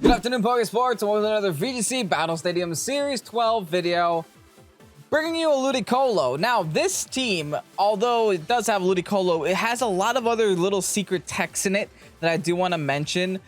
Good afternoon, Pokésports, and welcome to another VGC Battle Stadium Series 12 video. Bringing you a Ludicolo. Now, this team, although it does have Ludicolo, it has a lot of other little secret techs in it that I do want to mention.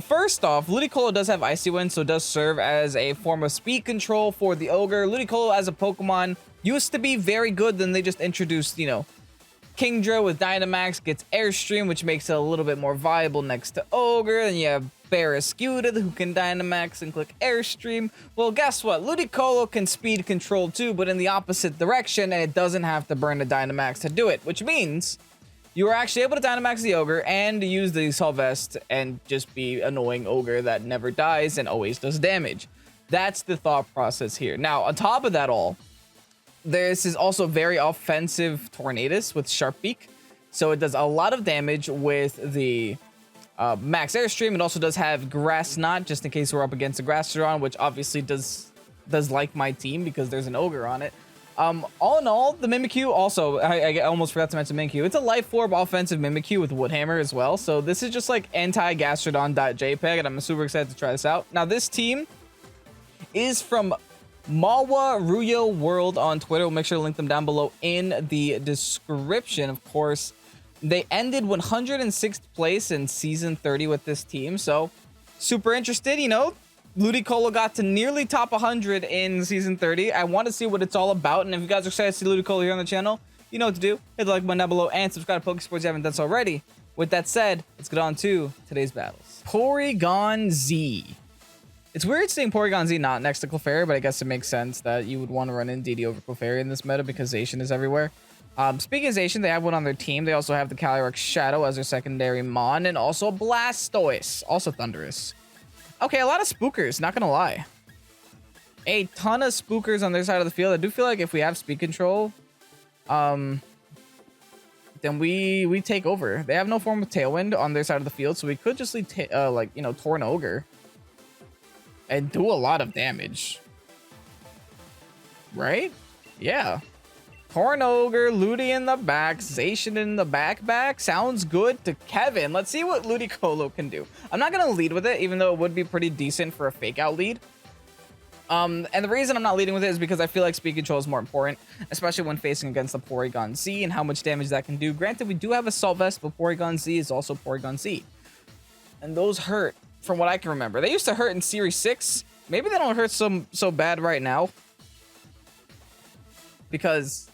First off, Ludicolo does have Icy Wind, so it does serve as a form of speed control for the Ogre. Ludicolo as a Pokemon used to be very good, then they just introduced, Kingdra with Dynamax gets Airstream, which makes it a little bit more viable next to Ogre. Then you have Barraskewda, who can Dynamax and click Airstream. Well, guess what? Ludicolo can speed control too, but in the opposite direction, and it doesn't have to burn a Dynamax to do it, which means you are actually able to Dynamax the Ogre and use the Solvest and just be annoying Ogre that never dies and always does damage. That's the thought process here. Now, on top of that all, this is also very offensive Tornadus with Sharp Beak. So it does a lot of damage with the Max Airstream. It also does have Grass Knot, just in case we're up against a Grassodon, which obviously does like my team because there's an Ogre on it. All in all, the Mimikyu also, I almost forgot to mention Mimikyu. It's a Life Orb offensive Mimikyu with Woodhammer as well. So this is just like anti-Gastrodon.jpg, and I'm super excited to try this out. Now, this team is from Mawa Ruyo World on Twitter. We'll make sure to link them down below in the description. Of course, they ended 106th place in season 30 with this team, so super interested. Ludicolo got to nearly top 100 in season 30. I want to see what it's all about, and if you guys are excited to see Ludicolo here on the channel, you know what to do. Hit the like button down below and subscribe to Pokésports if you haven't done so already. With that said, let's get on to today's battles. Porygon Z. It's weird seeing Porygon Z not next to Clefairy, but I guess it makes sense that you would want to run in DD over Clefairy in this meta because Zacian is everywhere. Speaking of Zacian, they have one on their team. They also have the Calyrex Shadow as their secondary Mon, and also Blastoise, also Thunderous. Okay, a lot of Spookers, not gonna lie. A ton of Spookers on their side of the field. I do feel like if we have speed control, then we take over. They have no form of Tailwind on their side of the field, so we could just leave Torn Ogre and do a lot of damage, right? Yeah. Torn Ogre, Ludi in the back, Zacian in the back. Sounds good to Kevin. Let's see what Ludicolo can do. I'm not gonna lead with it, even though it would be pretty decent for a fake out lead. And the reason I'm not leading with it is because I feel like speed control is more important, especially when facing against the Porygon Z and how much damage that can do. Granted, we do have Assault Vest, but Porygon Z is also Porygon Z, and those hurt. From what I can remember, they used to hurt in Series 6. Maybe they don't hurt so bad right now because,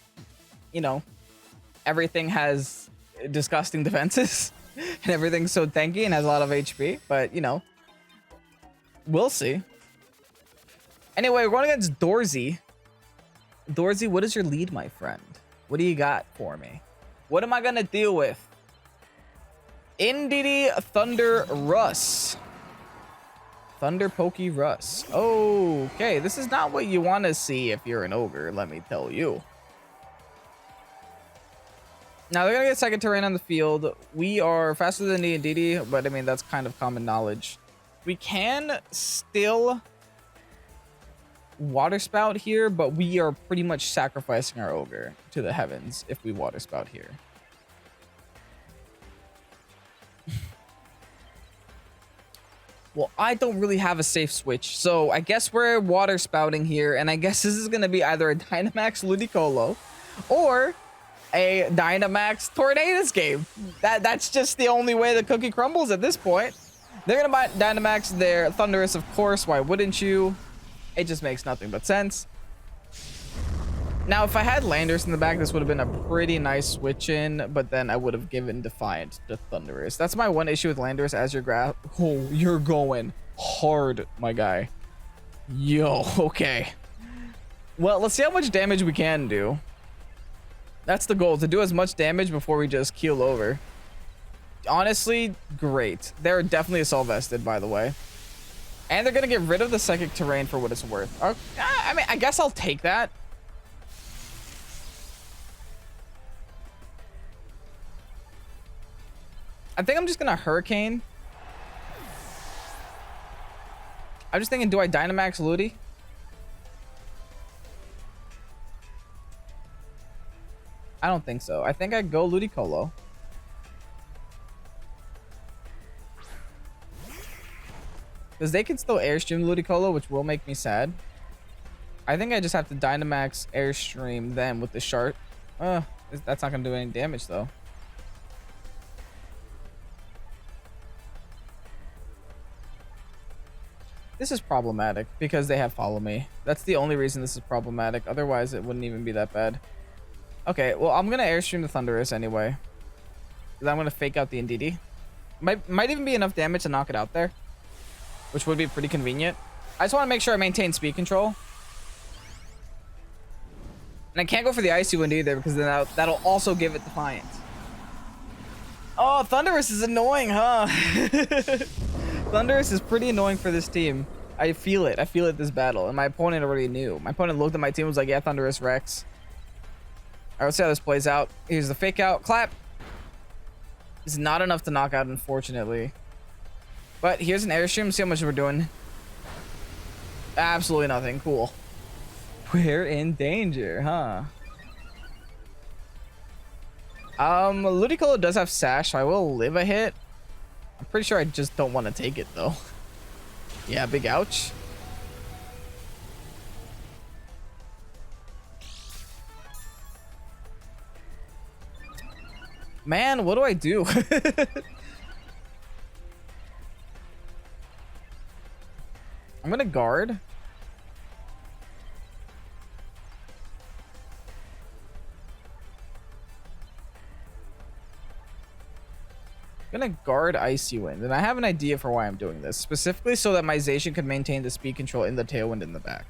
everything has disgusting defenses and everything's so tanky and has a lot of HP. But, we'll see. Anyway, we're going against Dorsey. Dorsey, what is your lead, my friend? What do you got for me? What am I going to deal with? Indeedee Thunder Russ. Thunder Pokey Russ. Okay, this is not what you want to see if you're an Ogre, let me tell you. Now, they're going to get second terrain on the field. We are faster than Indeedee, but I mean, that's kind of common knowledge. We can still Water Spout here, but we are pretty much sacrificing our Ogre to the heavens if we Water Spout here. Well, I don't really have a safe switch, so I guess we're Water Spouting here, and I guess this is going to be either a Dynamax Ludicolo or a Dynamax Tornadus game. That's just the only way the cookie crumbles at this point. They're going to buy Dynamax their Thunderous, of course. Why wouldn't you? It just makes nothing but sense. Now, if I had Landorus in the back, this would have been a pretty nice switch in, but then I would have given Defiant to Thunderous. That's my one issue with Landorus as your Oh, you're going hard, my guy. Yo, okay. Well, let's see how much damage we can do. That's the goal, to do as much damage before we just keel over. Honestly, great. They're definitely Assault Vested, by the way. And they're going to get rid of the Psychic Terrain for what it's worth. I mean, I guess I'll take that. I think I'm just gonna Hurricane. I'm just thinking, do I Dynamax Ludi? I don't think so. I think I go Because they can still Airstream Ludicolo, which will make me sad. I think I just have to Dynamax Airstream them with the Shark. That's not going to do any damage, though. This is problematic because they have Follow Me. That's the only reason this is problematic. Otherwise, it wouldn't even be that bad. Okay, well, I'm going to Airstream the Thundurus anyway. Because I'm going to fake out the Indeedee. Might even be enough damage to knock it out there, which would be pretty convenient. I just want to make sure I maintain speed control. And I can't go for the Icy Wind either because then that'll also give it Defiance. Oh, Thundurus is annoying, huh? Thundurus is pretty annoying for this team. I feel it. I feel it this battle. And my opponent already knew. My opponent looked at my team and was like, yeah, Thundurus Rex. All right, let's see how this plays out. Here's the fake out. Clap. It's not enough to knock out, unfortunately. But here's an Airstream. See how much we're doing. Absolutely nothing. Cool. We're in danger, huh? Ludicolo does have Sash, so I will live a hit. I'm pretty sure I just don't want to take it, though. Yeah, big ouch. Man, what do I do? I'm gonna guard. I'm gonna guard Icy Wind, and I have an idea for why I'm doing this. Specifically so that my Zacian can maintain the speed control in the Tailwind in the back.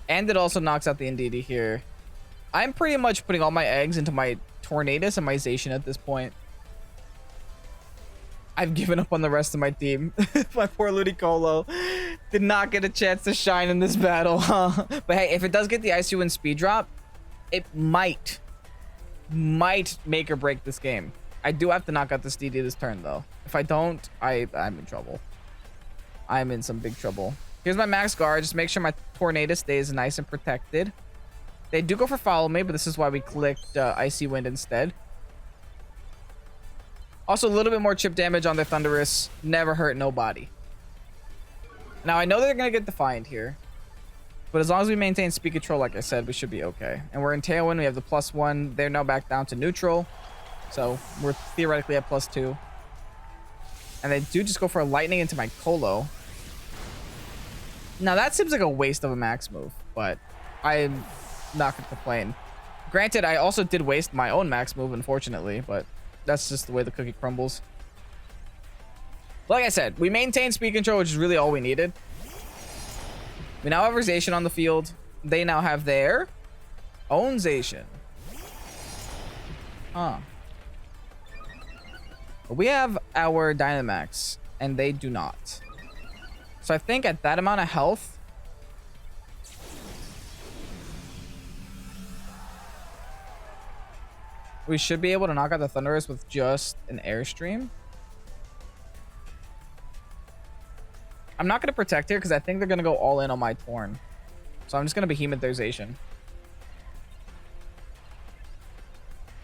And it also knocks out the Indeedee here. I'm pretty much putting all my eggs into my Tornadus and my Zacian at this point. I've given up on the rest of my team. My poor Ludicolo did not get a chance to shine in this battle, huh? But hey, if it does get the Icy Wind speed drop, it might make or break this game. I do have to knock out this DD this turn, though. If I don't, I'm in trouble. I'm in some big trouble. Here's my max guard. Just make sure my Tornado stays nice and protected. They do go for Follow Me, but this is why we clicked Icy Wind instead. Also, a little bit more chip damage on their Thundurus. Never hurt nobody. Now, I know they're going to get Defiant here. But as long as we maintain speed control, like I said, we should be okay. And we're in Tailwind. We have the +1. They're now back down to neutral. So we're theoretically at +2. And they do just go for a Lightning into my Colo. Now, that seems like a waste of a max move. But I'm not going to complain. Granted, I also did waste my own max move, unfortunately. But that's just the way the cookie crumbles. Like I said, we maintain speed control, which is really all we needed. We now have our Zacian on the field. They now have their own Zacian. Huh. But we have our Dynamax, and they do not. So I think at that amount of health, we should be able to knock out the Thundurus with just an Airstream. I'm not going to protect here because I think they're going to go all in on my Torn. So I'm just going to Behemoth their Zacian.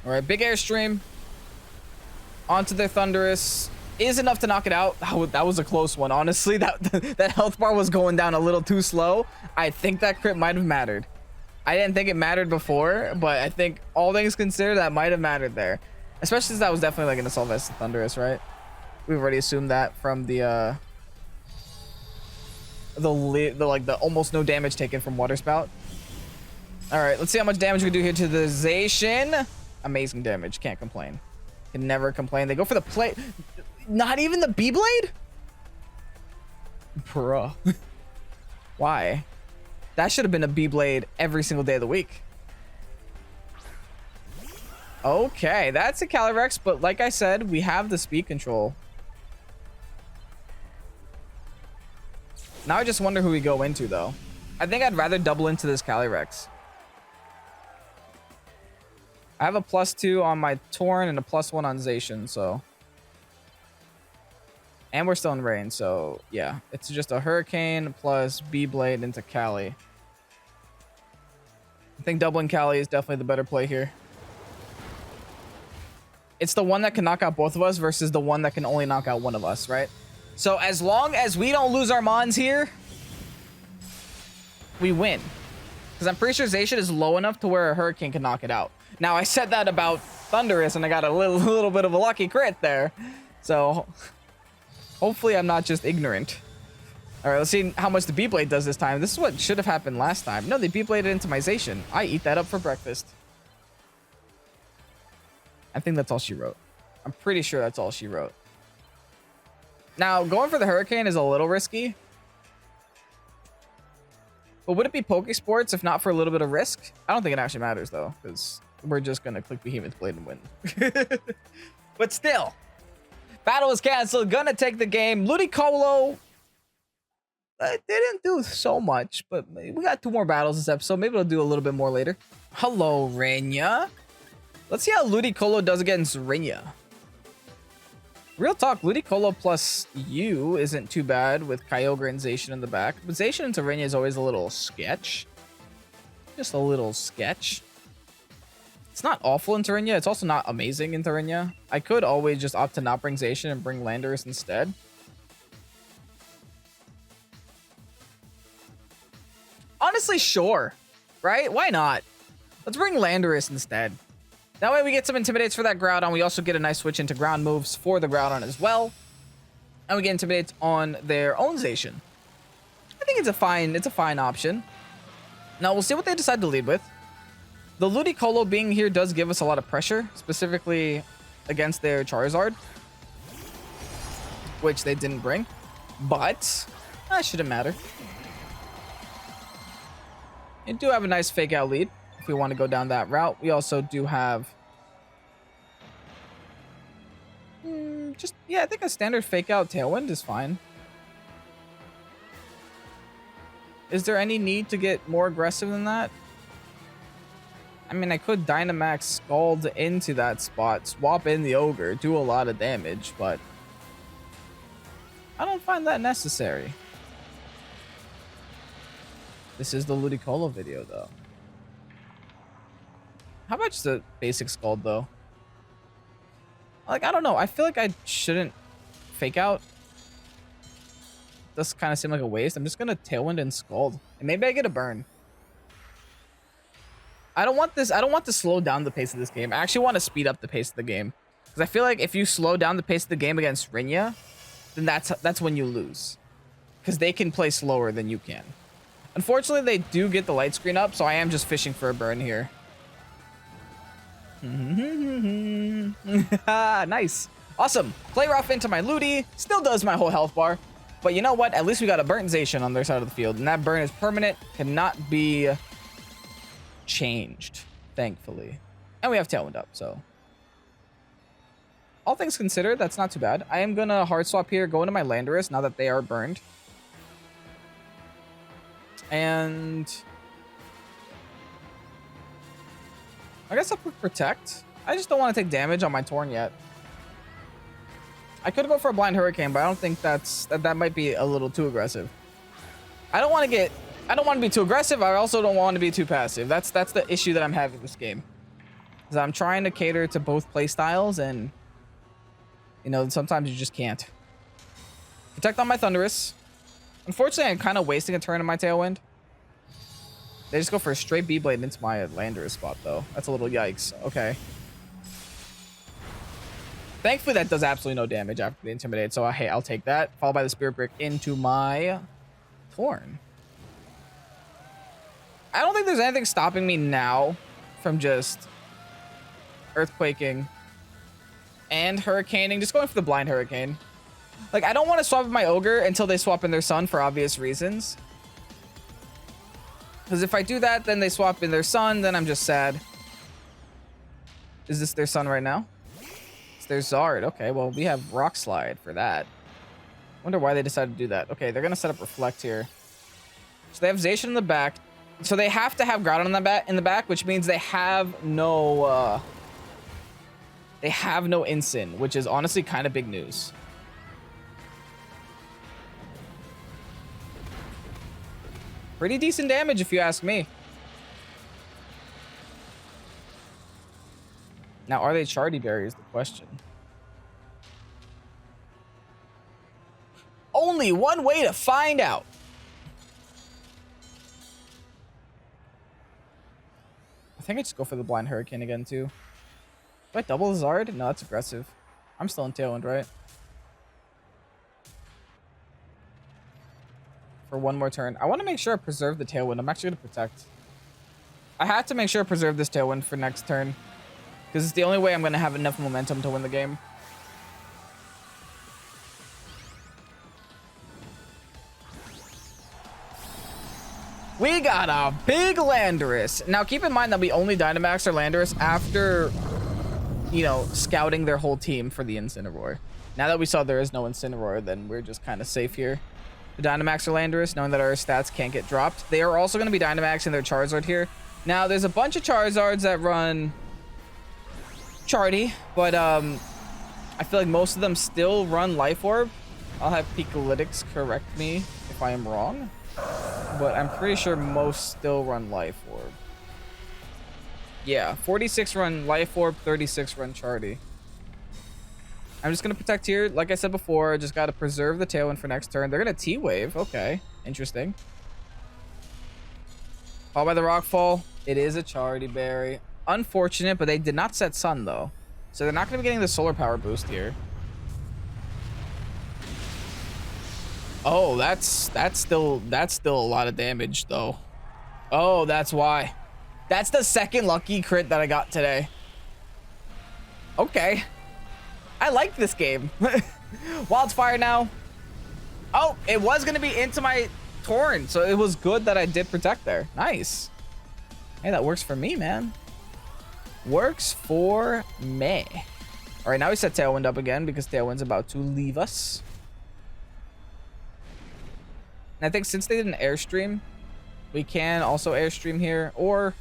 Alright, big Airstream. Onto their Thundurus. Is enough to knock it out. That was a close one, honestly. That health bar was going down a little too slow. I think that crit might have mattered. I didn't think it mattered before, but I think all things considered, that might have mattered there. Especially since that was definitely like an Assault Vest Thundurus, right? We've already assumed that from the almost no damage taken from Water Spout. All right, let's see how much damage we do here to the Zacian. Amazing damage. Can't complain. Can never complain. They go for the play. Not even the B-Blade? Bruh. Why? That should have been a B-Blade every single day of the week. Okay, that's a Calyrex, but like I said, we have the speed control. Now I just wonder who we go into, though. I think I'd rather double into this Calyrex. I have a +2 on my Torn and a +1 on Zacian, so... And we're still in rain, so yeah. It's just a Hurricane plus B-Blade into Cali. I think doubling Cali is definitely the better play here. It's the one that can knock out both of us versus the one that can only knock out one of us, right? So as long as we don't lose our Mons here, we win. Because I'm pretty sure Zacian is low enough to where a Hurricane can knock it out. Now, I said that about Thundurus, and I got a little bit of a lucky crit there. So hopefully I'm not just ignorant. All right, let's see how much the B-Blade does this time. This is what should have happened last time. No, they B-Bladed into my Zacian. I eat that up for breakfast. I think that's all she wrote. I'm pretty sure that's all she wrote. Now, going for the Hurricane is a little risky. But would it be Pokésports if not for a little bit of risk? I don't think it actually matters, though, because we're just going to click Behemoth Blade and win. But still, battle is canceled. Gonna take the game. Ludicolo didn't do so much, but we got 2 more battles this episode. Maybe we'll do a little bit more later. Hello, Rainia. Let's see how Ludicolo does against Rainia. Real talk, Ludicolo plus you isn't too bad with Kyogre and Zacian in the back. But Zacian into Rainia is always a little sketch. Just a little sketch. It's not awful into Rainia. It's also not amazing into Rainia. I could always just opt to not bring Zacian and bring Landorus instead. Honestly, sure. Right? Why not? Let's bring Landorus instead. That way we get some Intimidates for that Groudon. We also get a nice switch into ground moves for the Groudon as well. And we get Intimidates on their own Zacian. I think it's a fine option. Now we'll see what they decide to lead with. The Ludicolo being here does give us a lot of pressure, specifically against their Charizard, which they didn't bring. But that shouldn't matter. You do have a nice fake out lead. We want to go down that route. We also do have I think a standard fake out Tailwind is fine. Is there any need to get more aggressive than that? I mean, I could Dynamax Scald into that spot, swap in the Ogre, do a lot of damage, but I don't find that necessary. This is the Ludicolo video, though. How about just a basic Scald, though? Like, I don't know. I feel like I shouldn't fake out. Does kind of seem like a waste. I'm just going to Tailwind and Scald. And maybe I get a burn. I don't want to slow down the pace of this game. I actually want to speed up the pace of the game. Because I feel like if you slow down the pace of the game against Rainia, then that's when you lose. Because they can play slower than you can. Unfortunately, they do get the light screen up, so I am just fishing for a burn here. Nice. Awesome. Play rough into my Ludi. Still does my whole health bar. But you know what? At least we got a burnt Zacian on their side of the field. And that burn is permanent. Cannot be changed, thankfully. And we have Tailwind up, so. All things considered, that's not too bad. I am going to hard swap here, go into my Landorus now that they are burned. And I guess I'll put Protect. I just don't want to take damage on my Torn yet. I could go for a Blind Hurricane, but I don't think that might be a little too aggressive. I don't want to be too aggressive. I also don't want to be too passive. That's the issue that I'm having this game. Is I'm trying to cater to both play styles, and you know, sometimes you just can't. Protect on my Thundurus. Unfortunately, I'm kind of wasting a turn in my Tailwind. They just go for a straight B-Blade into my Landorus spot, though. That's a little yikes. Okay. Thankfully, that does absolutely no damage after the Intimidate, so hey, I'll take that. Followed by the Spirit Brick into my Thorn. I don't think there's anything stopping me now from just Earthquaking and Hurricaning. Just going for the Blind Hurricane. Like, I don't want to swap in my Ogre until they swap in their Sun for obvious reasons. Because if I do that, then they swap in their Sun, then I'm just sad. Is this their Sun right now? It's their Zard. Okay, well, we have Rock Slide for that. Wonder why they decided to do that. Okay, they're going to set up Reflect here. So they have Zacian in the back. So they have to have Groudon in the back, which means they have no Incin, which is honestly kind of big news. Pretty decent damage, if you ask me. Now, are they Chardy Berry is the question. only one way to find out. I think I just go for the Blind Hurricane again, too. Do I double the Zard? No, that's aggressive. I'm still in Tailwind, right? For one more turn. I want to make sure I preserve the Tailwind. I'm actually going to protect. I have to make sure I preserve this Tailwind for next turn, because it's the only way I'm going to have enough momentum to win the game. We got a big Landorus. Now, keep in mind that we only Dynamax our Landorus after, you know, scouting their whole team for the Incineroar. Now that we saw there is no Incineroar, then we're just kind of safe here. The Dynamax our Landorus, knowing that our stats can't get dropped. They are also going to be Dynamaxing their Charizard here. Now, there's a bunch of Charizards that run Chardy, but I feel like most of them still run Life Orb. I'll have Pikalytics correct me if I am wrong, but I'm pretty sure most still run Life Orb. Yeah, 46 run Life Orb, 36 run Chardy. I'm just going to protect here. Like I said before, I just got to preserve the Tailwind for next turn. They're going to T-Wave. Okay, interesting. Followed by the Rockfall. It is a Chardy Berry. Unfortunate, but they did not set Sun, though. So they're not going to be getting the Solar Power boost here. Oh, that's still a lot of damage, though. Oh, that's why. That's the second lucky crit that I got today. Okay. I like this game. Wildfire now. Oh, it was going to be into my Torn, so it was good that I did protect there. Nice. Hey, that works for me, man. Works for me. All right, now we set Tailwind up again because Tailwind's about to leave us. And I think since they did an Airstream, we can also Airstream here, or...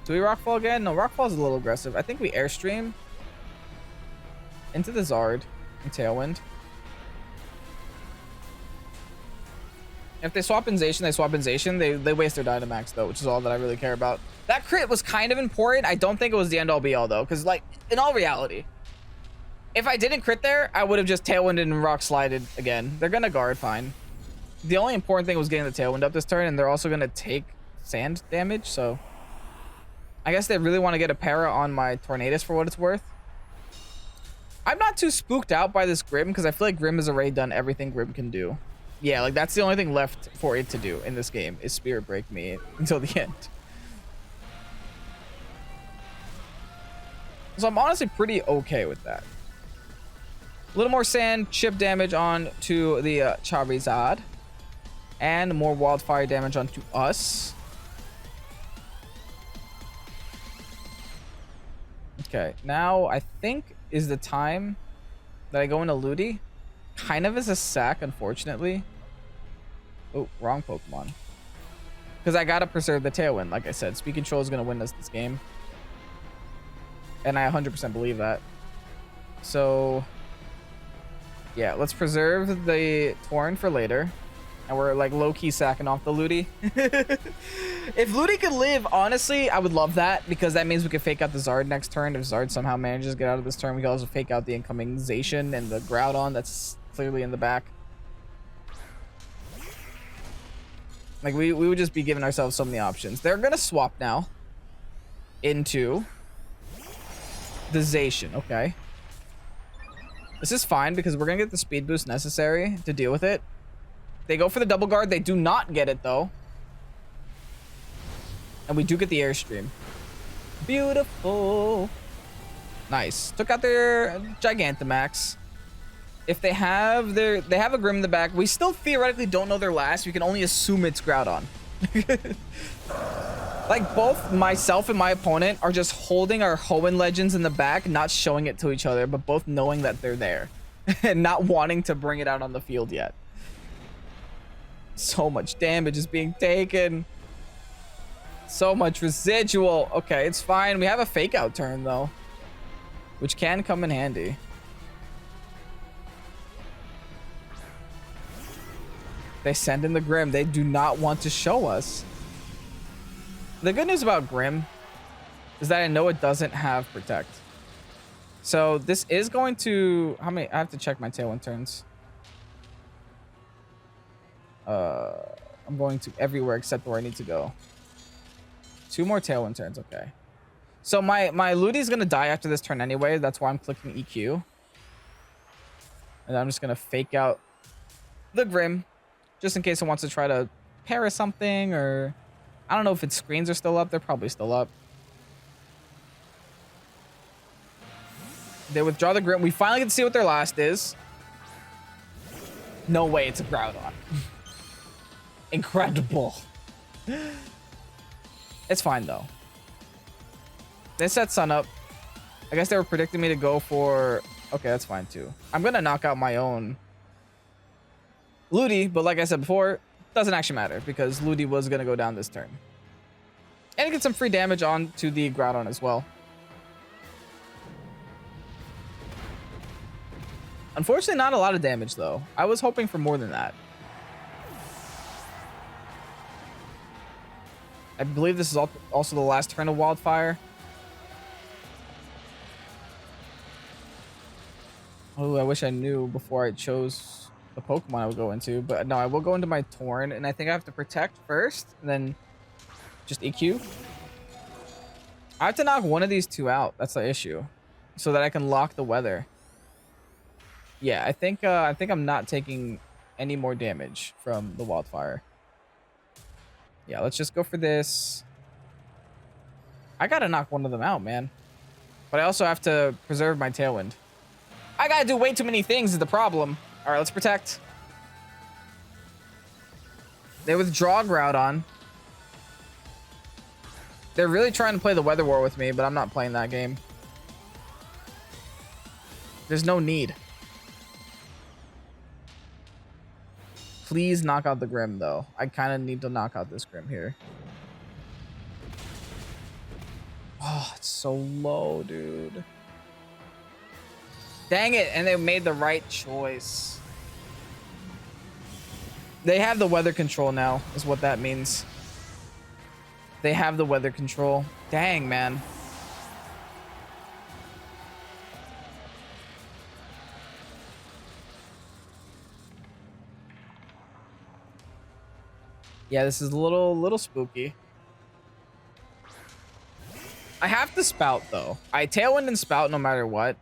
do we Rockfall again? No, Rockfall's a little aggressive. I think we Airstream into the Zard and Tailwind. If they swap in Zacian, they swap in Zacian. They waste their Dynamax, though, which is all that I really care about. That crit was kind of important. I don't think it was the end-all be-all, though, because, like, in all reality, if I didn't crit there, I would have just Tailwinded and Rock Slided again. They're going to guard fine. The only important thing was getting the Tailwind up this turn, and they're also going to take sand damage, so... I guess they really want to get a para on my Tornadus for what it's worth. I'm not too spooked out by this Grim because I feel like Grim has already done everything Grim can do. Yeah, like that's the only thing left for it to do in this game is Spirit Break me until the end. So I'm honestly pretty okay with that. A little more sand, chip damage on to the Charizard. And more wildfire damage onto us. Okay, now I think is the time that I go into Ludi. Kind of as a sack, unfortunately. Oh, wrong Pokemon. Because I gotta preserve the Tailwind, like I said. Speed Control is gonna win us this game. And I 100% believe that. So, yeah, let's preserve the Torn for later. And we're like low-key sacking off the Ludi. If Ludi could live, honestly, I would love that because that means we could fake out the Zard next turn. If Zard somehow manages to get out of this turn, we can also fake out the incoming Zacian and the Groudon that's clearly in the back. Like, we would just be giving ourselves so many options. They're going to swap now into the Zacian. Okay. This is fine because we're going to get the speed boost necessary to deal with it. They go for the double guard. They do not get it, though. And we do get the Airstream. Beautiful. Nice. Took out their Gigantamax. If they have a Grim in the back, we still theoretically don't know their last. We can only assume it's Groudon. Like, both myself and my opponent are just holding our Hoenn Legends in the back, not showing it to each other, but both knowing that they're there. And not wanting to bring it out on the field yet. So much damage is being taken. So much residual. Okay, it's fine. We have a fake out turn, though, which can come in handy. They send in the Grim. They do not want to show us. The good news about Grim is that I know it doesn't have Protect. So this is going to... How many? I have to check my Tailwind turns. I'm going to everywhere except where I need to go. 2 more Tailwind turns. Okay. So my Ludi's going to die after this turn anyway. That's why I'm clicking EQ. And I'm just going to fake out the Grim. Just in case it wants to try to para something, or... I don't know if its screens are still up. They're probably still up. They withdraw the Grim. We finally get to see what their last is. No way, it's a Groudon. Incredible. It's fine, though. They set Sun up. I guess they were predicting me to go for... Okay, that's fine, too. I'm going to knock out my own Ludi, but like I said before, doesn't actually matter because Ludi was going to go down this turn. And get some free damage on to the Groudon as well. Unfortunately, not a lot of damage, though. I was hoping for more than that. I believe this is also the last turn of Wildfire. Oh, I wish I knew before I chose the Pokemon I would go into. But no, I will go into my Torn, and I think I have to Protect first, and then just EQ. I have to knock one of these 2 out. That's the issue. So that I can lock the Weather. Yeah, I think I'm not taking any more damage from the Wildfire. Yeah, let's just go for this. I gotta knock one of them out, man. But I also have to preserve my Tailwind. I gotta do way too many things is the problem. All right, let's Protect. They withdraw Groudon. They're really trying to play the Weather War with me, but I'm not playing that game. There's no need. Please knock out the Grim, though. I kind of need to knock out this Grim here. Oh, it's so low, dude. Dang it, and they made the right choice. They have the weather control now, is what that means. They have the weather control. Dang, man. Yeah, this is a little spooky. I have to Spout, though. I Tailwind and Spout no matter what.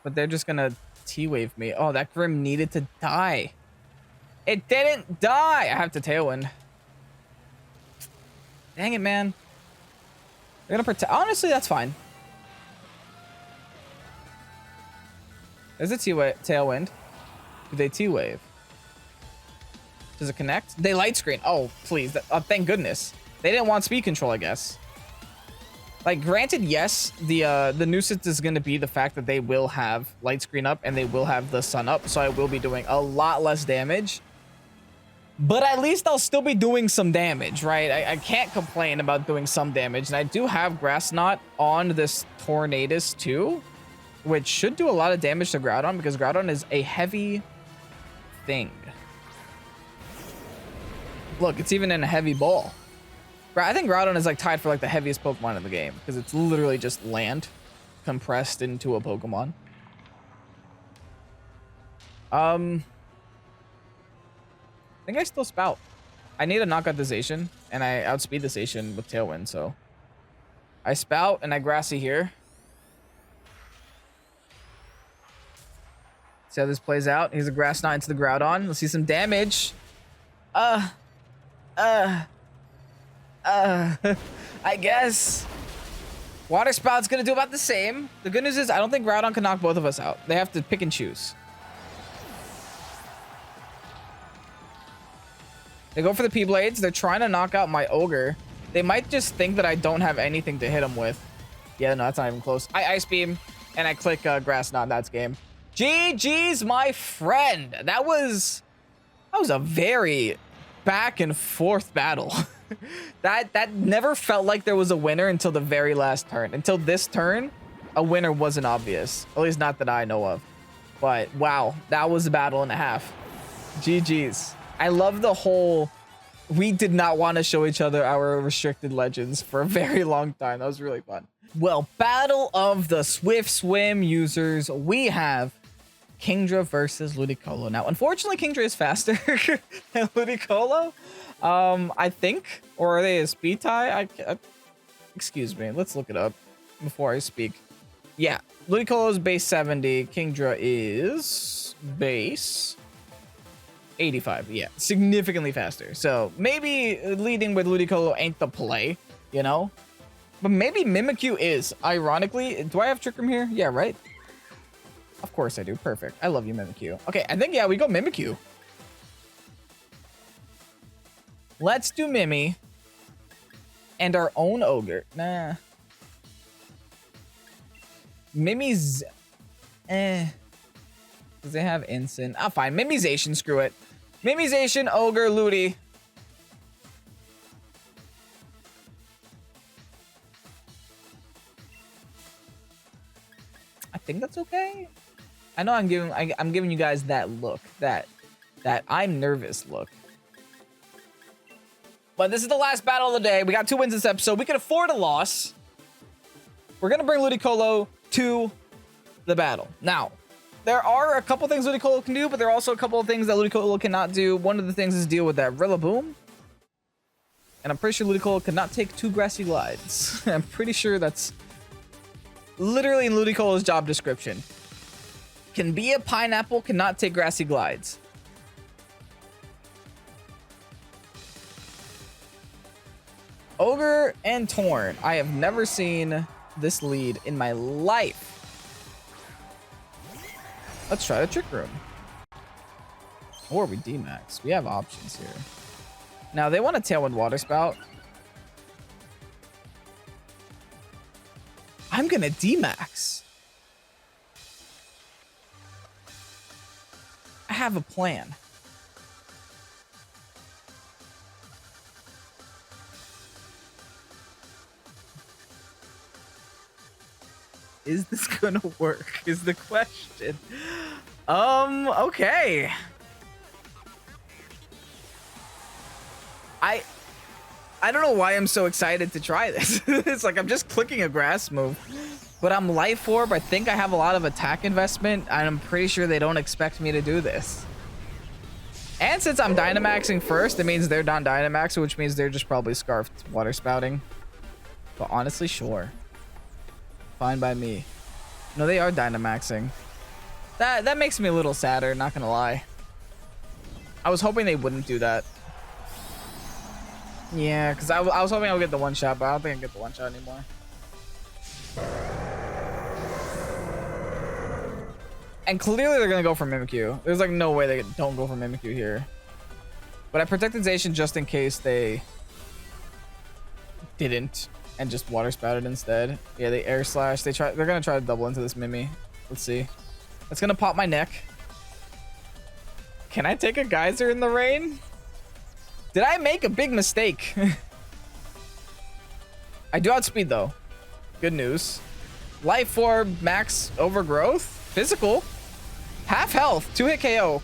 But they're just gonna T-Wave me. Oh, that Grim needed to die. It didn't die! I have to Tailwind. Dang it, man. They're gonna protect. Honestly, that's fine. There's a Tailwind. Do they T-Wave? Does it connect? They Light Screen. Oh, please. Thank goodness. They didn't want speed control, I guess. Like, granted, yes, the nuisance is going to be the fact that they will have Light Screen up and they will have the Sun up, so I will be doing a lot less damage. But at least I'll still be doing some damage, right? I can't complain about doing some damage. And I do have Grass Knot on this Tornadus too, which should do a lot of damage to Groudon because Groudon is a heavy thing. Look, it's even in a heavy ball. I think Groudon is like tied for like the heaviest Pokemon in the game because it's literally just land compressed into a Pokemon. I think I still Spout. I need to knock out the Zacian, and I outspeed the Zacian with Tailwind, so I Spout and I Grassy here. See how this plays out. Here's a Grass Knot into the Groudon. Let's see some damage. I guess. Water Spout's gonna do about the same. The good news is I don't think Groudon can knock both of us out. They have to pick and choose. They go for the P-Blades. They're trying to knock out my Ogre. They might just think that I don't have anything to hit them with. Yeah, no, that's not even close. I Ice Beam, and I click Grass Knot. That's game. GG's, my friend. That was a very back and forth battle. that never felt like there was a winner until the very last turn. Until this turn, a winner wasn't obvious. At least not that I know of. But wow, that was a battle and a half. GG's. I love the whole We did not want to show each other our restricted legends for a very long time. That was really fun. Well, battle of the Swift Swim users. We have Kingdra versus Ludicolo. Now, unfortunately, Kingdra is faster than Ludicolo. I think. Or are they a speed tie? Excuse me. Let's look it up before I speak. Yeah. Ludicolo is base 70. Kingdra is base 85. Yeah, significantly faster. So maybe leading with Ludicolo ain't the play, you know? But maybe Mimikyu is. Ironically, do I have Trick Room here? Yeah, right? Of course I do. Perfect. I love you, Mimikyu. Okay, I think, yeah, we go Mimikyu. Let's do Mimi. And our own Ogre. Nah. Mimi's... Does they have Instant? Ah, fine. Mimization, screw it. Mimization, Ogre, Ludi. I think that's okay. I know I'm giving you guys that look, that I'm nervous look. But this is the last battle of the day. We got 2 wins this episode. We can afford a loss. We're gonna bring Ludicolo to the battle. Now, there are a couple things Ludicolo can do, but there are also a couple of things that Ludicolo cannot do. One of the things is deal with that Rillaboom. And I'm pretty sure Ludicolo cannot take 2 Grassy Glides. I'm pretty sure that's literally in Ludicolo's job description. Can be a pineapple, cannot take Grassy Glides. Ogre and Torn. I have never seen this lead in my life. Let's try the Trick Room. Or we D-Max. We have options here. Now, they want a Tailwind Water Spout. I'm gonna D-Max. I have a plan. Is this gonna work? Is the question. Okay. I don't know why I'm so excited to try this. It's like I'm just clicking a grass move. But I'm Life Orb. I think I have a lot of attack investment, and I'm pretty sure they don't expect me to do this. And since I'm Dynamaxing first, it means they're not Dynamaxing, which means they're just probably Scarfed Water Spouting. But honestly, sure. Fine by me. No, they are Dynamaxing. That makes me a little sadder, not gonna lie. I was hoping they wouldn't do that. Yeah, because I was hoping I would get the one shot, but I don't think I get the one shot anymore. And clearly they're gonna go for Mimikyu. There's like no way they don't go for Mimikyu here. But I protected Zacian just in case they didn't and just water spouted instead. Yeah, they air slash. They're gonna try to double into this Mimi. Let's see. It's gonna pop my neck. Can I take a geyser in the rain? Did I make a big mistake? I do outspeed though. Good news. Life Orb, max overgrowth, physical, half health, 2-hit KO.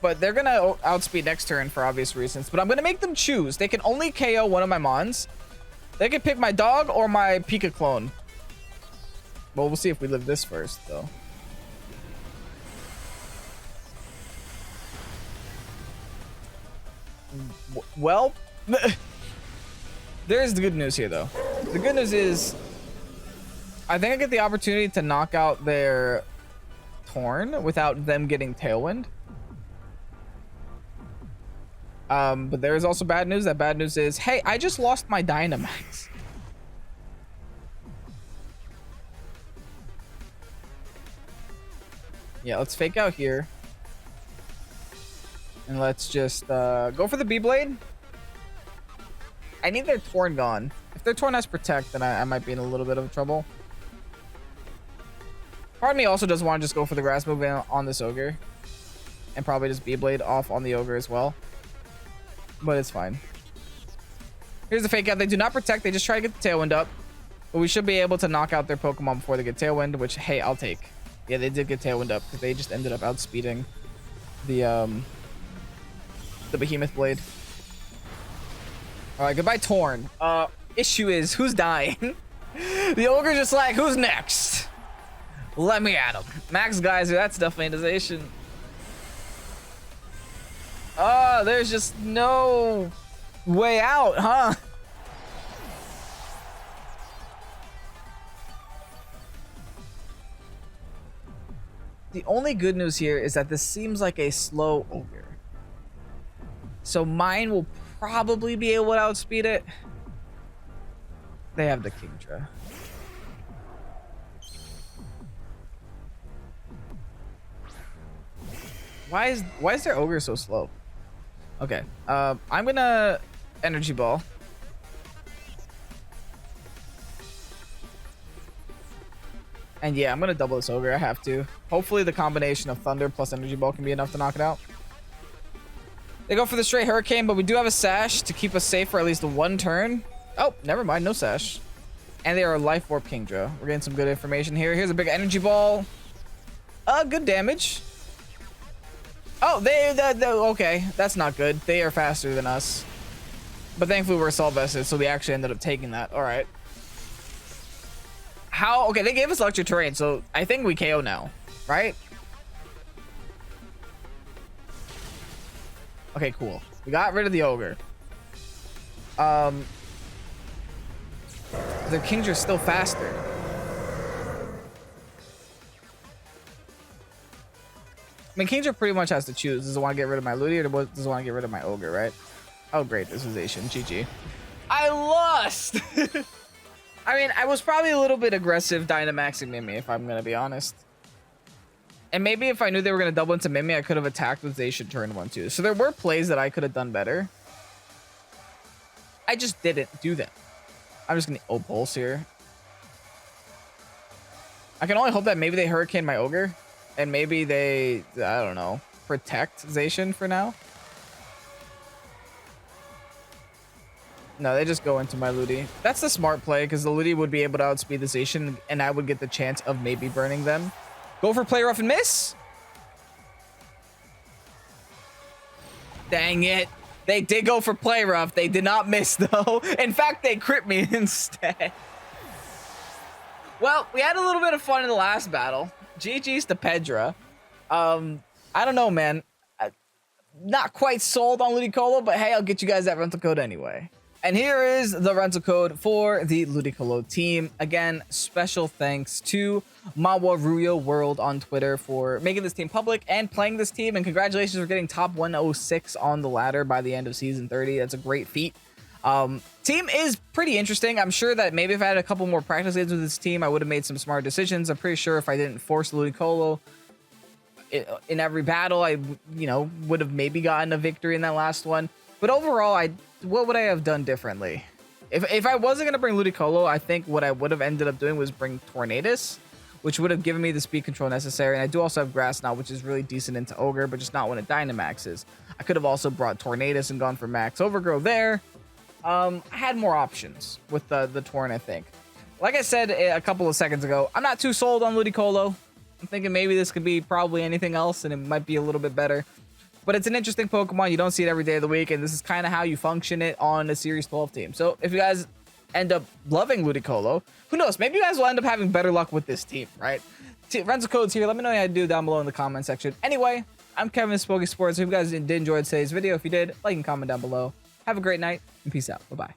But they're gonna outspeed next turn for obvious reasons. But I'm gonna make them choose. They can only KO one of my mons. They can pick my dog or my Pika clone. Well, we'll see if we live this first though. Well, there's the good news here though. The good news is I think I get the opportunity to knock out their Torn without them getting Tailwind. But there is also bad news. That bad news is, hey, I just lost my Dynamax. Yeah, let's fake out here. And let's just go for the B-Blade. I need their Torn gone. If their Torn has Protect, then I might be in a little bit of trouble. Part of me also does want to just go for the grass move on this Ogre. And probably just B-Blade off on the Ogre as well. But it's fine. Here's the fake out. They do not Protect. They just try to get the Tailwind up. But we should be able to knock out their Pokemon before they get Tailwind, which, hey, I'll take. Yeah, they did get Tailwind up because they just ended up outspeeding the Behemoth Blade. All right, goodbye, Torn. Issue is, who's dying? The Ogre's just like, who's next? Let me at him. Max Geyser, that's definitization. Oh, there's just no way out, huh? The only good news here is that this seems like a slow Ogre. So mine will probably be able to outspeed it. They have the Kingdra. Why is their Ogre so slow? Okay, I'm gonna Energy Ball. And yeah, I'm gonna double this Ogre. I have to. Hopefully the combination of Thunder plus Energy Ball can be enough to knock it out. They go for the straight Hurricane, but we do have a Sash to keep us safe for at least one turn. Oh, never mind, no Sash. And they are a Life Orb Kingdra. We're getting some good information here. Here's a big Energy Ball. Good damage. Oh, they okay, that's not good. They are faster than us. But thankfully we're Assault Vested, so we actually ended up taking that. All right. How? Okay, they gave us Electric Terrain, so I think we KO now, right? Okay, cool. We got rid of the Ogre. Their Kingdra's still faster. I mean, Kingdra pretty much has to choose. Does it want to get rid of my Ludi or does it want to get rid of my Ogre, right? Oh, great. This is Zacian. GG. I lost! I mean, I was probably a little bit aggressive Dynamaxing Mimi, if I'm going to be honest. And maybe if I knew they were going to double into Mimi, I could have attacked with Zacian turn 1, too. So there were plays that I could have done better. I just didn't do them. I'm just going to Pulse here. I can only hope that maybe they Hurricane my Ogre. And maybe they, I don't know, protect Zacian for now. No, they just go into my Ludi. That's the smart play because the Ludi would be able to outspeed the Zacian and I would get the chance of maybe burning them. Go for Play Rough and miss. Dang it. They did go for Play Rough. They did not miss though. In fact, they crit me instead. Well, we had a little bit of fun in the last battle. GG's to Pedra. I don't know, man. Not quite sold on Ludicolo, but hey, I'll get you guys that rental code anyway. And here is the rental code for the Ludicolo team. Again, special thanks to Mawaruyo World on Twitter for making this team public and playing this team. And congratulations for getting top 106 on the ladder by the end of season 30. That's a great feat. Team is pretty interesting. I'm sure that maybe if I had a couple more practice games with this team, I would have made some smart decisions. I'm pretty sure if I didn't force Ludicolo in every battle, I, would have maybe gotten a victory in that last one. But overall, what would I have done differently? If I wasn't going to bring Ludicolo, I think what I would have ended up doing was bring Tornadus, which would have given me the speed control necessary. And I do also have Grass Knot, which is really decent into Ogre, but just not when it Dynamaxes. I could have also brought Tornadus and gone for Max Overgrow there. I had more options with the Torn, I think. Like I said a couple of seconds ago, I'm not too sold on Ludicolo. I'm thinking maybe this could be probably anything else, and it might be a little bit better. But it's an interesting Pokemon. You don't see it every day of the week, and this is kind of how you function it on a Series 12 team. So if you guys end up loving Ludicolo, who knows? Maybe you guys will end up having better luck with this team, right? Rental codes here. Let me know how to do down below in the comment section. Anyway, I'm Kevin, this is Pokésports. Hope you guys did enjoy today's video. If you did, like and comment down below. Have a great night, and peace out. Bye-bye.